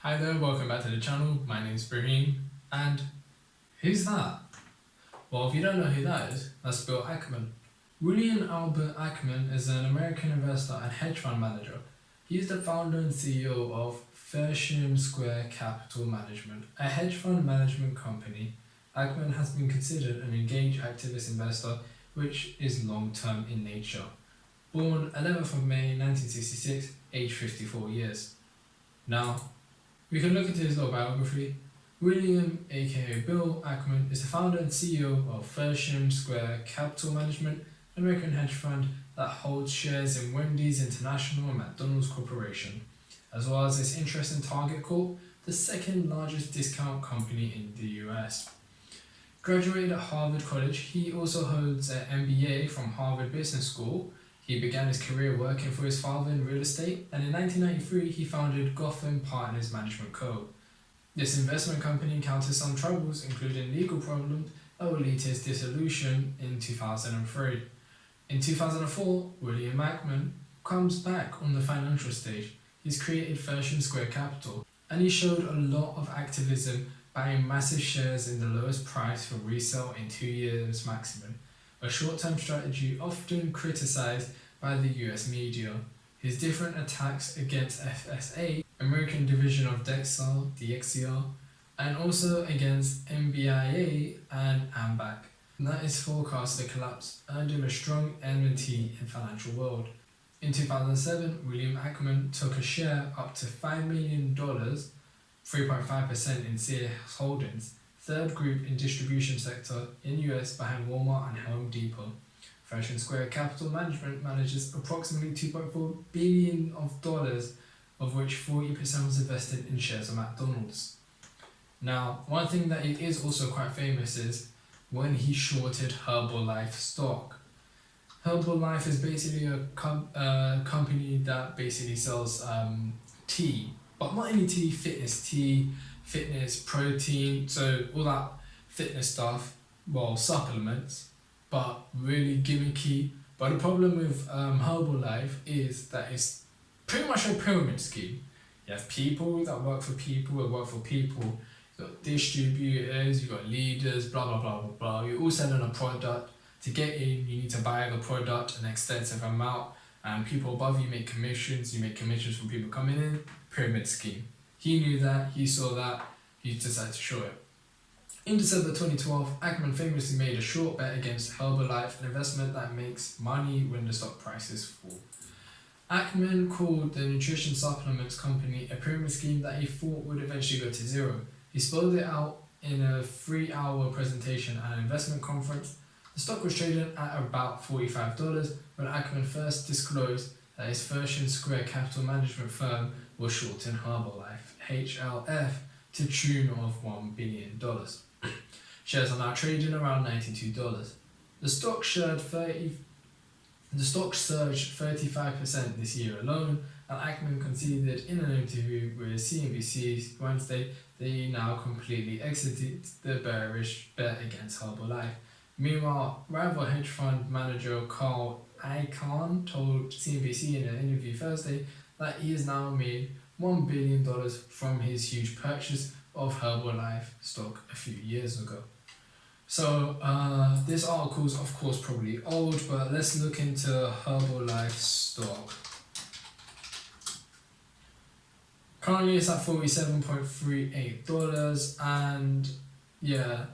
Hi there, welcome back to the channel. My name is Brahim, and who's that? Well, if you don't know who that is, that's Bill Ackman. William Albert Ackman is an American investor and hedge fund manager. He is the founder and CEO of FREETRADE Square Capital Management, a hedge fund management company. Ackman has been considered an engaged activist investor, which is long-term in nature. Born 11th of May 1966, age 54 years. Now, we can look into his little biography. William, aka Bill Ackman, is the founder and CEO of FREETRADE Square Capital Management, an American hedge fund that holds shares in Wendy's International and McDonald's Corporation, as well as its interest in Target Corp, the second largest discount company in the US. Graduated at Harvard College, he also holds an MBA from Harvard Business School. He began his career working for his father in real estate, and in 1993 he founded Gotham Partners Management Co. This investment company encountered some troubles, including legal problems that would lead to his dissolution in 2003. In 2004, William Ackman comes back on the financial stage. He's created FREETRADE Square Capital, and he showed a lot of activism, buying massive shares in the lowest price for resale in 2 years maximum, a short-term strategy often criticized by the US media. His different attacks against FSA, American division of DXCR, and also against MBIA and AMBAC, that is forecast to collapse, earned him a strong enmity in financial world. In 2007, William Ackman took a share up to $5 million, 3.5% in CS Holdings, third group in distribution sector in US behind Walmart and Home Depot. FREETRADE Square Capital Management manages approximately $2.4 billion, of which 40% was invested in shares of McDonald's. Now, one thing that it is also quite famous is when he shorted Herbalife stock. Herbalife is basically a company that basically sells tea, but not any tea, fitness, protein, so all that fitness stuff, well, supplements, but really gimmicky. But the problem with Herbalife is that it's pretty much a pyramid scheme. You have people that work for people that work for people. You've got distributors, you've got leaders, blah, blah, blah, blah, blah. You're all selling a product. To get in, you need to buy the product an extensive amount, and people above you make commissions. You make commissions from people coming in. Pyramid scheme. He knew that, he saw that, he decided to short it. In December 2012, Ackman famously made a short bet against Herbalife, an investment that makes money when the stock prices fall. Ackman called the nutrition supplements company a pyramid scheme that he thought would eventually go to zero. He spelled it out in a 3-hour presentation at an investment conference. The stock was trading at about $45 when Ackman first disclosed that his FREETRADE Square Capital Management firm was shorting Herbalife, HLF, to tune of $1 billion. Shares are now trading around $92. The stock surged 35% this year alone, and Ackman conceded in an interview with CNBC Wednesday that he now completely exited the bearish bet against Herbalife. Meanwhile, rival hedge fund manager Carl Icahn told CNBC in an interview Thursday that he has now made $1 billion from his huge purchase of Herbalife stock a few years ago. So this article is of course probably old, but let's look into Herbalife stock. Currently it's at $47.38, and yeah,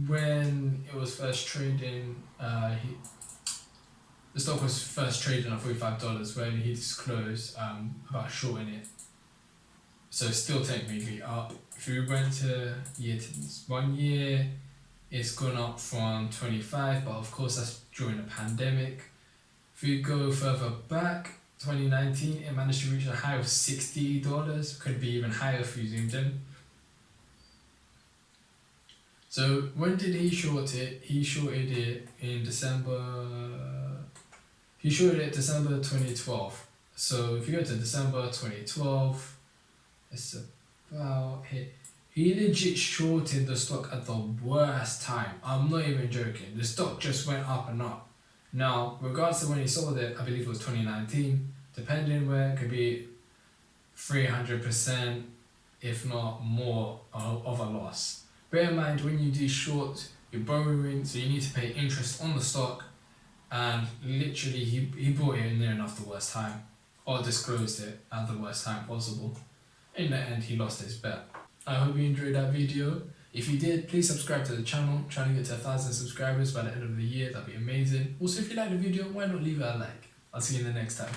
when it was first trading, the stock was first trading at $45 when he disclosed about shorting it. So it's still technically up. If we went to 1 year, it's gone up from 25, but of course that's during the pandemic. If we go further back, 2019, it managed to reach a high of $60. Could be even higher if you zoomed in. So when did he short it? He shorted it in December 2012. So if you go to December 2012, it's about here. He legit shorted the stock at the worst time. I'm not even joking. The stock just went up and up. Now, regards to when he sold it, I believe it was 2019. Depending where, it could be 300%, if not more, of a loss. Bear in mind, when you do short, you're borrowing, so you need to pay interest on the stock, and literally he bought it in near enough the worst time, or disclosed it at the worst time possible. In the end, he lost his bet. I hope you enjoyed that video. If you did, please subscribe to the channel. Trying to get to 1,000 subscribers by the end of the year, that'd be amazing. Also, if you like the video, why not leave it a like? I'll see you in the next time.